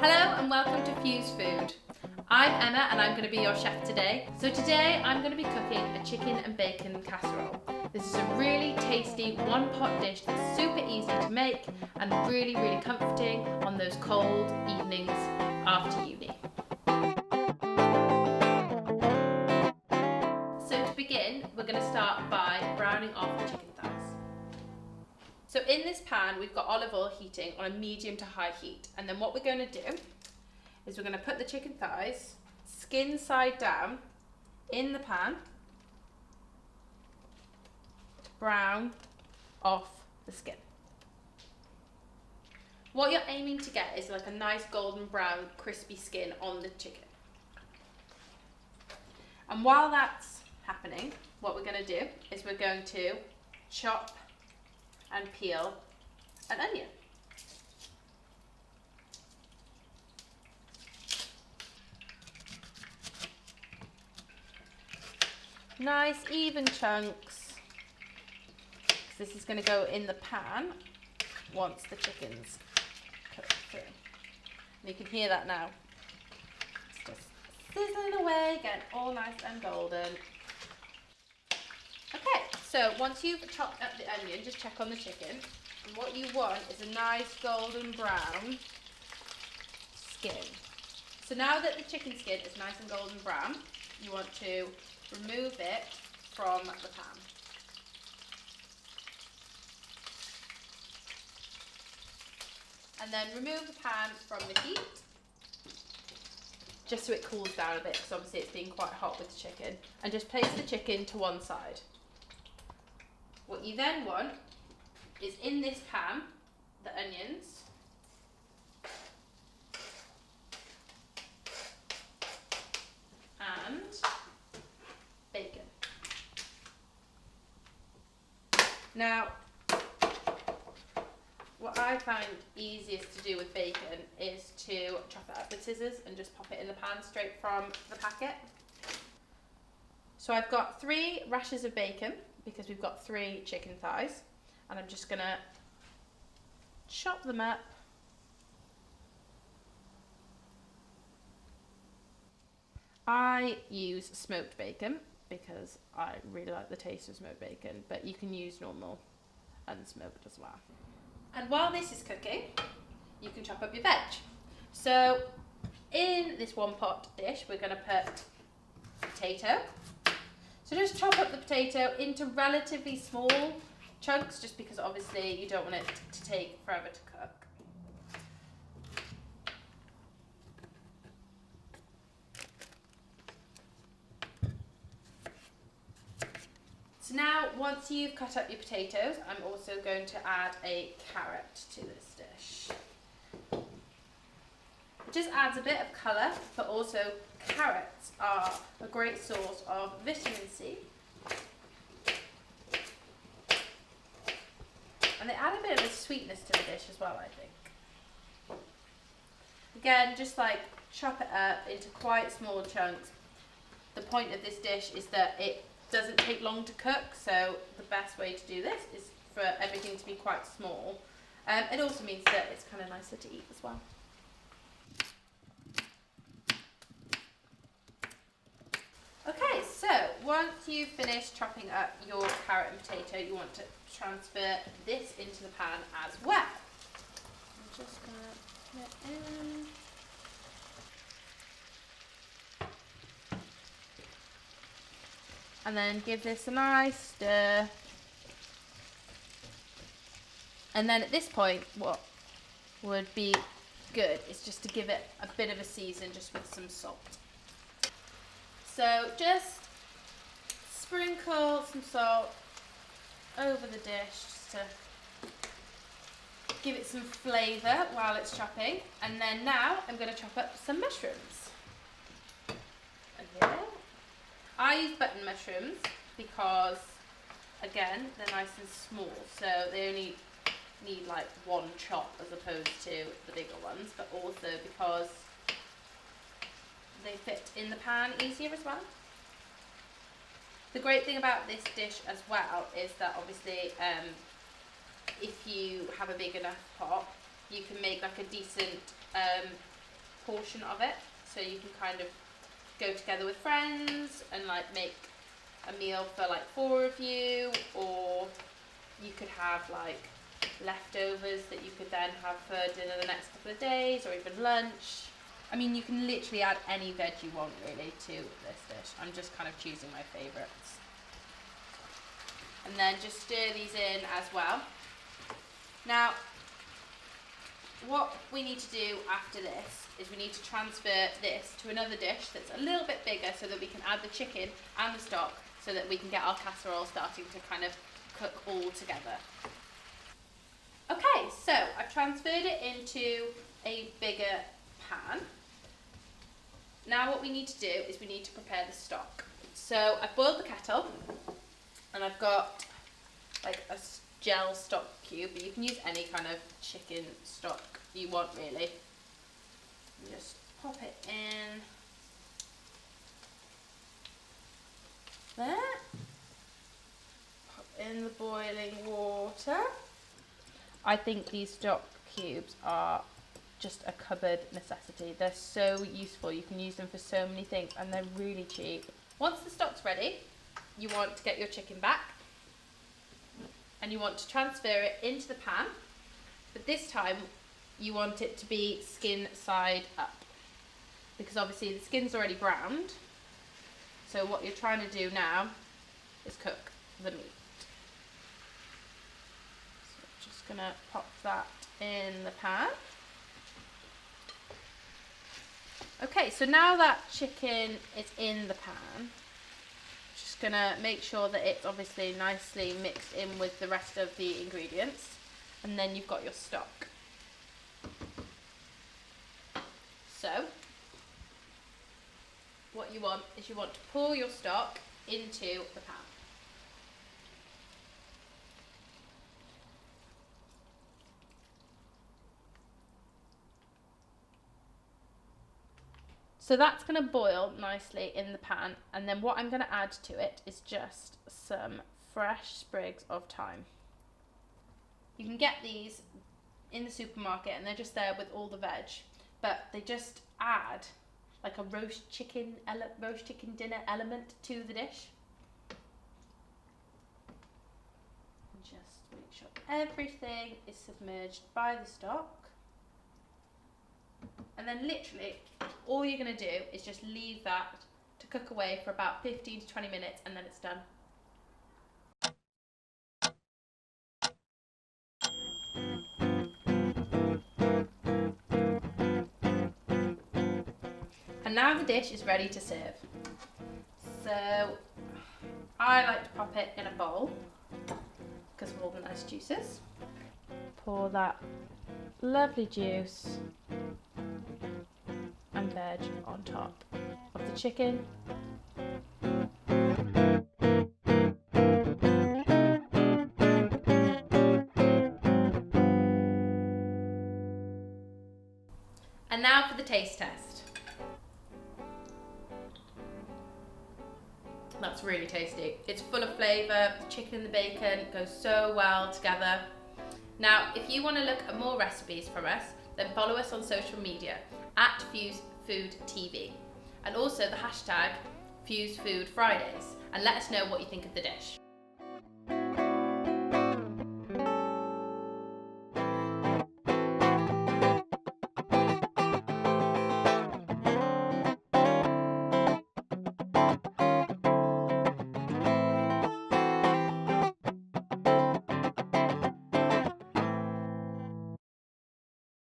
Hello and welcome to Fuse Food. I'm Emma and I'm going to be your chef today. So today I'm going to be cooking a chicken and bacon casserole. This is a really tasty one-pot dish that's super easy to make and really comforting on those cold evenings after uni. So to begin, we're going to start by browning off the chicken thighs. So in this pan, we've got olive oil heating on a medium to high heat. And then what we're going to do is we're going to put the chicken thighs, skin side down, in the pan to brown off the skin. What you're aiming to get is like a nice golden brown, crispy skin on the chicken. And while that's happening, what we're going to do is we're going to chop and peel an onion. Nice even chunks. This is going to go in the pan once the chicken's cooked through. And you can hear that now. It's just sizzling away, getting all nice and golden. Okay, so once you've chopped up the onion, just check on the chicken. And what you want is a nice golden brown skin. So now that the chicken skin is nice and golden brown, you want to remove it from the pan. And then remove the pan from the heat, just so it cools down a bit, because obviously it's been quite hot with the chicken. And just place the chicken to one side. What you then want is in this pan, the onions, and bacon. Now, what I find easiest to do with bacon is to chop it up with scissors and just pop it in the pan straight from the packet. So I've got 3 rashers of bacon because we've got 3 chicken thighs, and I'm just gonna chop them up. I use smoked bacon because I really like the taste of smoked bacon, but you can use normal unsmoked as well. And while this is cooking, you can chop up your veg. So in this one pot dish, we're going to put potato. So just chop up the potato into relatively small chunks, just because obviously you don't want it to take forever to cook. So now, once you've cut up your potatoes, I'm also going to add a carrot to this dish. It just adds a bit of colour, but also carrots are a great source of vitamin C. And they add a bit of a sweetness to the dish as well, I think. Again, just like chop it up into quite small chunks. The point of this dish is that it doesn't take long to cook, so the best way to do this is for everything to be quite small. It also means that it's kind of nicer to eat as well. Okay, so once you've finished chopping up your carrot and potato, you want to transfer this into the pan as well. I'm just going to put it in. And then give this a nice stir. And then at this point, what would be good is just to give it a bit of a season just with some salt. So just sprinkle some salt over the dish just to give it some flavour while it's chopping. And then now I'm going to chop up some mushrooms. And here. I use button mushrooms because, again, they're nice and small, so they only need like one chop as opposed to the bigger ones, but also because they fit in the pan easier as well. The great thing about this dish as well is that obviously if you have a big enough pot, you can make like a decent portion of it, so you can kind of go together with friends and like make a meal for like 4 of you, or you could have like leftovers that you could then have for dinner the next couple of days, or even lunch. I mean, you can literally add any veg you want really to this dish. I'm just kind of choosing my favourites. And then just stir these in as well. Now, what we need to do after this is we need to transfer this to another dish that's a little bit bigger, so that we can add the chicken and the stock, so that we can get our casserole starting to kind of cook all together. Okay, so I've transferred it into a bigger pan. Now what we need to do is we need to prepare the stock. So I've boiled the kettle and I've got like a gel stock cube, but you can use any kind of chicken stock you want really. And just pop it in there. Pop in the boiling water. I think these stock cubes are just a cupboard necessity. They're so useful. You can use them for so many things and they're really cheap. Once the stock's ready, you want to get your chicken back and you want to transfer it into the pan, but this time you want it to be skin side up, because obviously the skin's already browned. So what you're trying to do now is cook the meat. So I'm just gonna pop that in the pan. Okay, so now that chicken is in the pan, just gonna make sure that it's obviously nicely mixed in with the rest of the ingredients, and then you've got your stock. So, what you want is you want to pour your stock into the pan. So that's going to boil nicely in the pan, and then what I'm going to add to it is just some fresh sprigs of thyme. You can get these in the supermarket and they're just there with all the veg, but they just add like a roast chicken dinner element to the dish. And just make sure everything is submerged by the stock. And then literally all you're going to do is just leave that to cook away for about 15 to 20 minutes and then it's done. And now the dish is ready to serve. So I like to pop it in a bowl because of all the nice juices. Pour that lovely juice and veg on top of the chicken. And now for the taste test. That's really tasty. It's full of flavour. The chicken and the bacon goes so well together. Now, if you want to look at more recipes from us, then follow us on social media at Fuse Food TV, and also the hashtag Fuse Food Fridays, and let us know what you think of the dish.